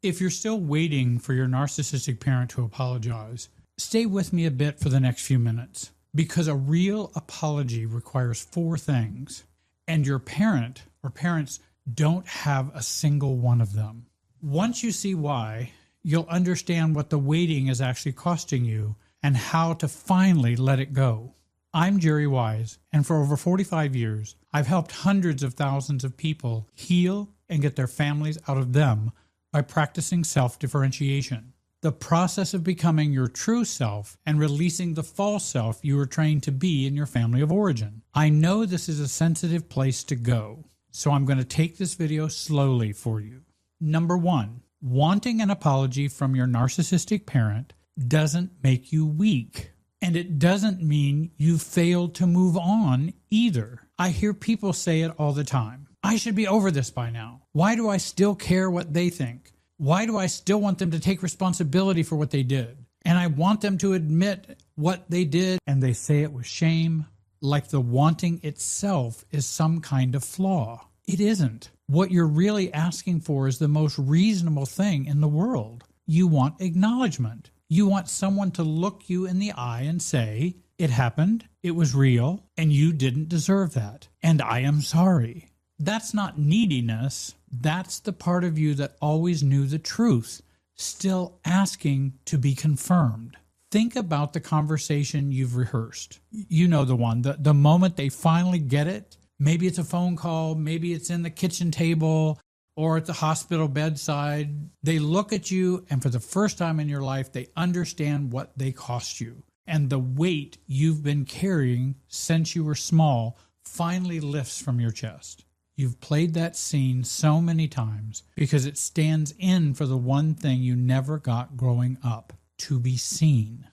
If you're still waiting for your narcissistic parent to apologize, stay with me a bit for the next few minutes, because a real apology requires 4 things, and your parent or parents don't have a single one of them. Once you see why, you'll understand what the waiting is actually costing you and how to finally let it go. I'm Jerry Wise, and for over 45 years, I've helped hundreds of thousands of people heal and get their families out of them by practicing self-differentiation, the process of becoming your true self and releasing the false self you were trained to be in your family of origin. I know this is a sensitive place to go, so I'm going to take this video slowly for you. Number 1, wanting an apology from your narcissistic parent doesn't make you weak. And it doesn't mean you failed to move on either. I hear people say it all the time. I should be over this by now. Why do I still care what they think? Why do I still want them to take responsibility for what they did? And I want them to admit what they did, and they say it with shame, like the wanting itself is some kind of flaw. It isn't. What you're really asking for is the most reasonable thing in the world. You want acknowledgement. You want someone to look you in the eye and say, it happened, it was real, and you didn't deserve that, and I am sorry. That's not neediness. That's the part of you that always knew the truth, still asking to be confirmed. Think about the conversation you've rehearsed. You know the one, the moment they finally get it. Maybe it's a phone call, maybe it's in the kitchen table, or at the hospital bedside. They look at you, and for the first time in your life, they understand what they cost you. And the weight you've been carrying since you were small finally lifts from your chest. You've played that scene so many times because it stands in for the one thing you never got growing up, to be seen.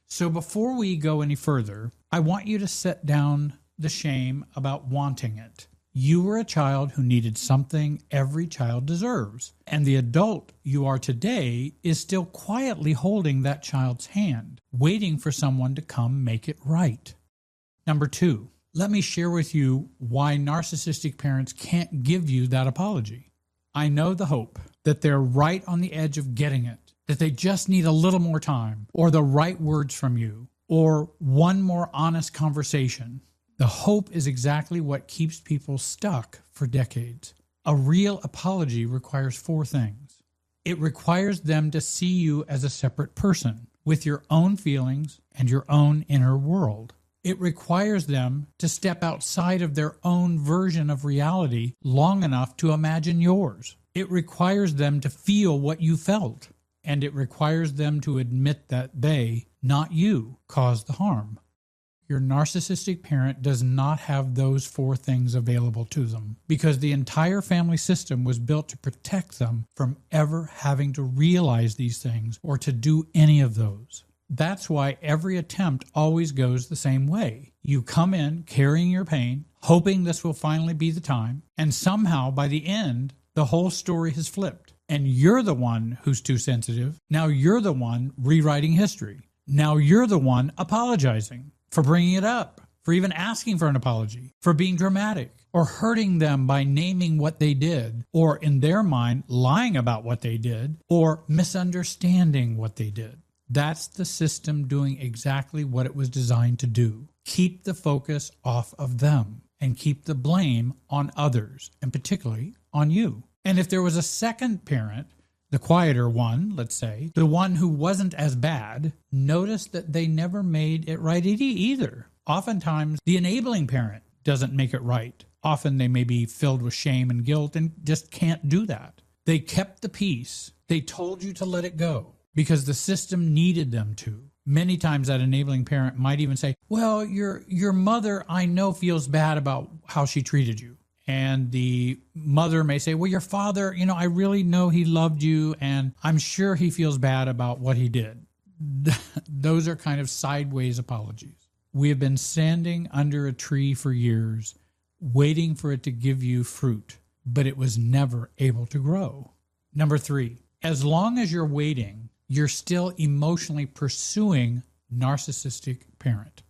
So before we go any further, I want you to set down the shame about wanting it. You were a child who needed something every child deserves, and the adult you are today is still quietly holding that child's hand, waiting for someone to come make it right. Number 2, let me share with you why narcissistic parents can't give you that apology. I know the hope that they're right on the edge of getting it, that they just need a little more time, or the right words from you, or one more honest conversation. The hope is exactly what keeps people stuck for decades. A real apology requires 4 things. It requires them to see you as a separate person with your own feelings and your own inner world. It requires them to step outside of their own version of reality long enough to imagine yours. It requires them to feel what you felt. And it requires them to admit that they, not you, caused the harm. Your narcissistic parent does not have those 4 things available to them because the entire family system was built to protect them from ever having to realize these things or to do any of those. That's why every attempt always goes the same way. You come in carrying your pain, hoping this will finally be the time, and somehow by the end, the whole story has flipped. And you're the one who's too sensitive. Now you're the one rewriting history. Now you're the one apologizing for bringing it up, for even asking for an apology, for being dramatic, or hurting them by naming what they did, or in their mind, lying about what they did, or misunderstanding what they did. That's the system doing exactly what it was designed to do. Keep the focus off of them and keep the blame on others, and particularly on you. And if there was a second parent, the quieter one, let's say, the one who wasn't as bad, notice that they never made it right either. Oftentimes, the enabling parent doesn't make it right. Often they may be filled with shame and guilt and just can't do that. They kept the peace. They told you to let it go because the system needed them to. Many times that enabling parent might even say, well, your mother, I know, feels bad about how she treated you. And the mother may say, well, your father, I really know he loved you, and I'm sure he feels bad about what he did. Those are kind of sideways apologies. We have been standing under a tree for years, waiting for it to give you fruit, but it was never able to grow. Number 3, as long as you're waiting, you're still emotionally pursuing narcissistic parent.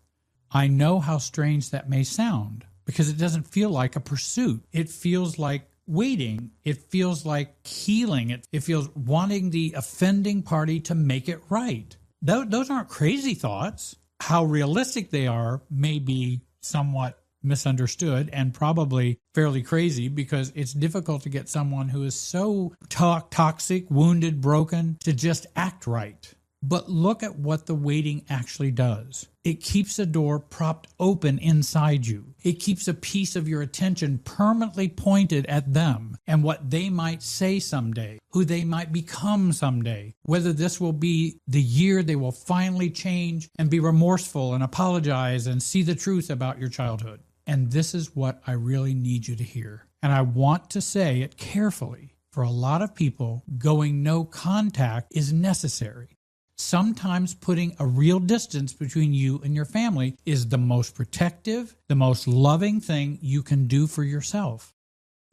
I know how strange that may sound, because it doesn't feel like a pursuit. It feels like Waiting, it feels like healing. It feels wanting the offending party to make it right. Those aren't crazy thoughts. How realistic they are may be somewhat misunderstood and probably fairly crazy, because it's difficult to get someone who is so toxic, wounded, broken to just act right. But look at what the waiting actually does. It keeps a door propped open inside you. It keeps a piece of your attention permanently pointed at them and what they might say someday, who they might become someday, whether this will be the year they will finally change and be remorseful and apologize and see the truth about your childhood. And this is what I really need you to hear. And I want to say it carefully. For a lot of people, going no contact is necessary. Sometimes putting a real distance between you and your family is the most protective, the most loving thing you can do for yourself.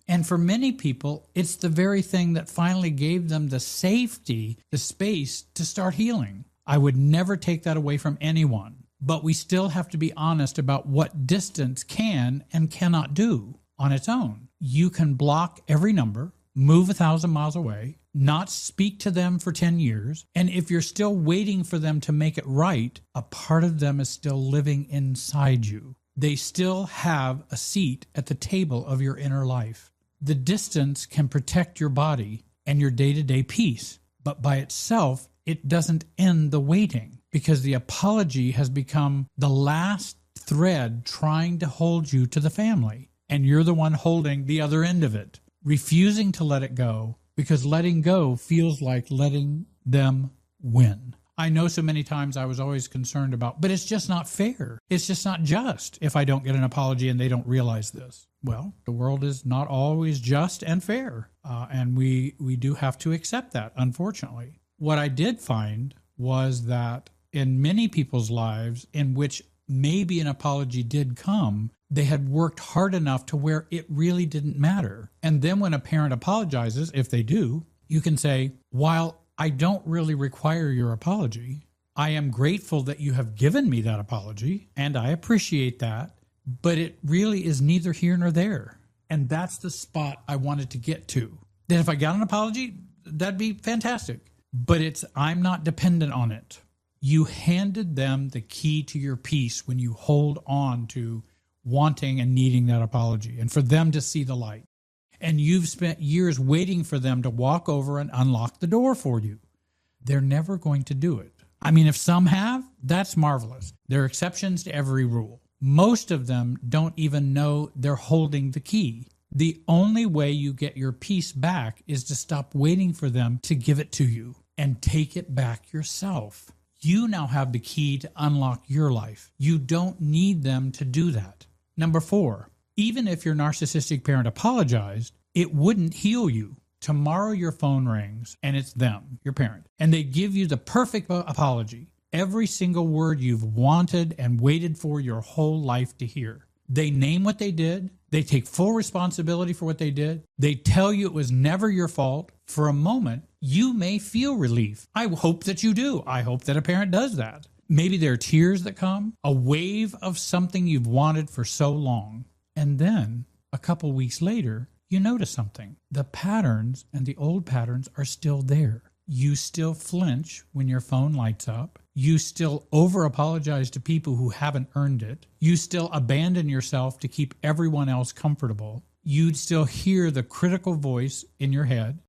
And for many people, it's the very thing that finally gave them the safety, the space to start healing. I would never take that away from anyone, but we still have to be honest about what distance can and cannot do on its own. You can block every number, move 1,000 miles away, not speak to them for 10 years, and if you're still waiting for them to make it right, a part of them is still living inside you. They still have a seat at the table of your inner life. The distance can protect your body and your day-to-day peace, but by itself, it doesn't end the waiting, because the apology has become the last thread trying to hold you to the family, and you're the one holding the other end of it, refusing to let it go, because letting go feels like letting them win. I know so many times I was always concerned about, but it's just not fair. It's just not just if I don't get an apology and they don't realize this. Well, the world is not always just and fair, and we do have to accept that, unfortunately. What I did find was that in many people's lives in which maybe an apology did come, they had worked hard enough to where it really didn't matter. And then when a parent apologizes, if they do, you can say, while I don't really require your apology, I am grateful that you have given me that apology, and I appreciate that, but it really is neither here nor there. And that's the spot I wanted to get to. That if I got an apology, that'd be fantastic. But I'm not dependent on it. You handed them the key to your peace when you hold on to wanting and needing that apology and for them to see the light. And you've spent years waiting for them to walk over and unlock the door for you. They're never going to do it. I mean, if some have, that's marvelous. There are exceptions to every rule. Most of them don't even know they're holding the key. The only way you get your peace back is to stop waiting for them to give it to you and take it back yourself. You now have the key to unlock your life. You don't need them to do that. Number 4, even if your narcissistic parent apologized, it wouldn't heal you. Tomorrow your phone rings and it's them, your parent, and they give you the perfect apology. Every single word you've wanted and waited for your whole life to hear. They name what they did. They take full responsibility for what they did. They tell you it was never your fault. For a moment, you may feel relief. I hope that you do. I hope that a parent does that. Maybe there are tears that come, a wave of something you've wanted for so long. And then, a couple weeks later, you notice something. The patterns and the old patterns are still there. You still flinch when your phone lights up. You still over-apologize to people who haven't earned it. You still abandon yourself to keep everyone else comfortable. You'd still hear the critical voice in your head,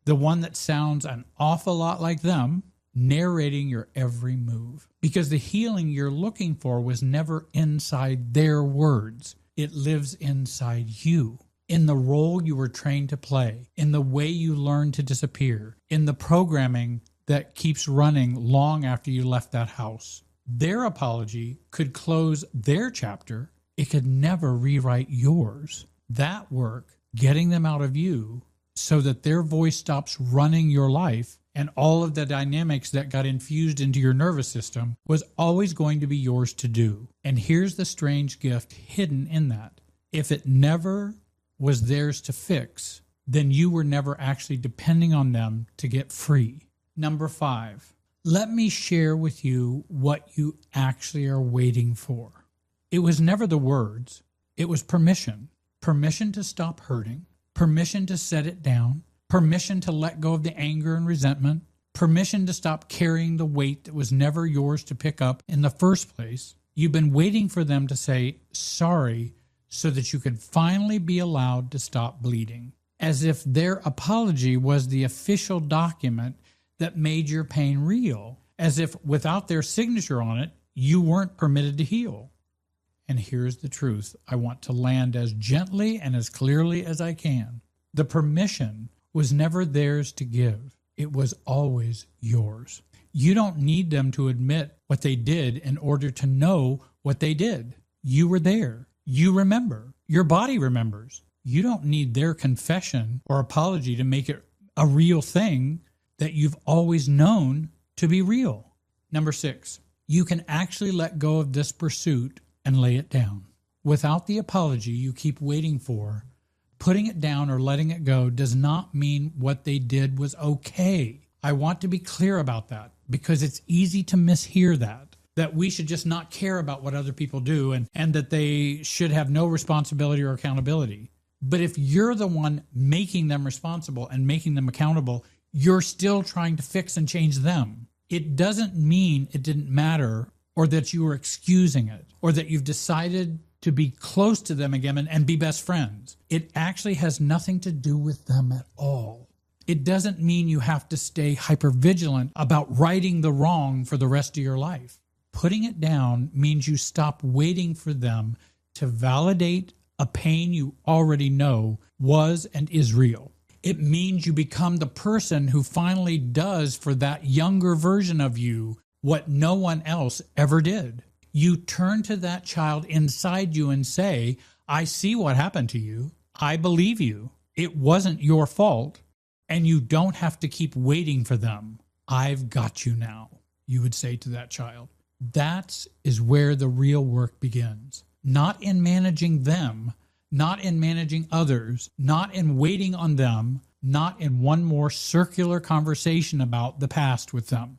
the one that sounds an awful lot like them, narrating your every move. Because the healing you're looking for was never inside their words. It lives inside you, in the role you were trained to play, in the way you learned to disappear, in the programming that keeps running long after you left that house. Their apology could close their chapter. It could never rewrite yours. That work, getting them out of you so that their voice stops running your life and all of the dynamics that got infused into your nervous system, was always going to be yours to do. And here's the strange gift hidden in that. If it never was theirs to fix, then you were never actually depending on them to get free. Number 5, let me share with you what you actually are waiting for. It was never the words. It was permission. Permission to stop hurting. permission to set it down, permission to let go of the anger and resentment, permission to stop carrying the weight that was never yours to pick up in the first place. You've been waiting for them to say sorry so that you could finally be allowed to stop bleeding, as if their apology was the official document that made your pain real, as if without their signature on it, you weren't permitted to heal. And here's the truth I want to land as gently and as clearly as I can. The permission was never theirs to give. It was always yours. You don't need them to admit what they did in order to know what they did. You were there. You remember. Your body remembers. You don't need their confession or apology to make it a real thing that you've always known to be real. Number 6, you can actually let go of this pursuit and lay it down. Without the apology you keep waiting for, putting it down or letting it go does not mean what they did was okay. I want to be clear about that because it's easy to mishear that we should just not care about what other people do and that they should have no responsibility or accountability. But if you're the one making them responsible and making them accountable, you're still trying to fix and change them. It doesn't mean it didn't matter or that you were excusing it or that you've decided to be close to them again and be best friends. It actually has nothing to do with them at all. It doesn't mean you have to stay hypervigilant about righting the wrong for the rest of your life. Putting it down means you stop waiting for them to validate a pain you already know was and is real. It means you become the person who finally does for that younger version of you what no one else ever did. You turn to that child inside you and say, I see what happened to you. I believe you. It wasn't your fault. And you don't have to keep waiting for them. I've got you now, you would say to that child. That is where the real work begins. Not in managing them, not in managing others, not in waiting on them, not in one more circular conversation about the past with them,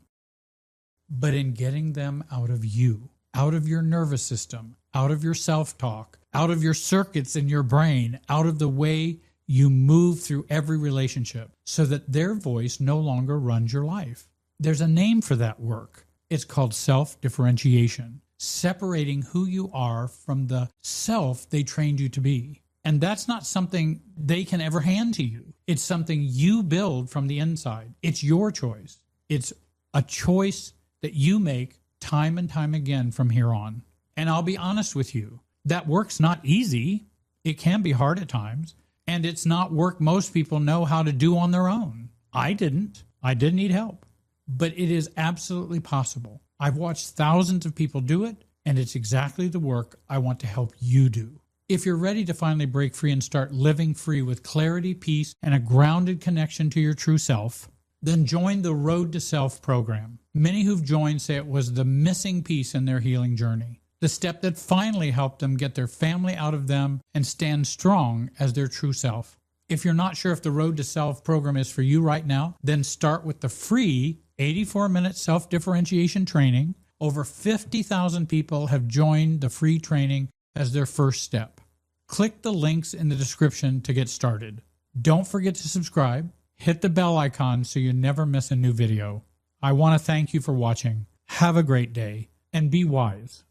but in getting them out of you, out of your nervous system, out of your self-talk, out of your circuits in your brain, out of the way you move through every relationship so that their voice no longer runs your life. There's a name for that work. It's called self-differentiation, separating who you are from the self they trained you to be. And that's not something they can ever hand to you. It's something you build from the inside. It's your choice. It's a choice that you make time and time again from here on. And I'll be honest with you, that work's not easy. It can be hard at times. And it's not work most people know how to do on their own. I didn't. I did need help. But it is absolutely possible. I've watched thousands of people do it, and it's exactly the work I want to help you do. If you're ready to finally break free and start living free with clarity, peace, and a grounded connection to your true self, then join the Road to Self program. Many who've joined say it was the missing piece in their healing journey, the step that finally helped them get their family out of them and stand strong as their true self. If you're not sure if the Road to Self program is for you right now, then start with the free 84-minute self-differentiation training. Over 50,000 people have joined the free training as their first step. Click the links in the description to get started. Don't forget to subscribe. Hit the bell icon so you never miss a new video. I want to thank you for watching. Have a great day and be wise.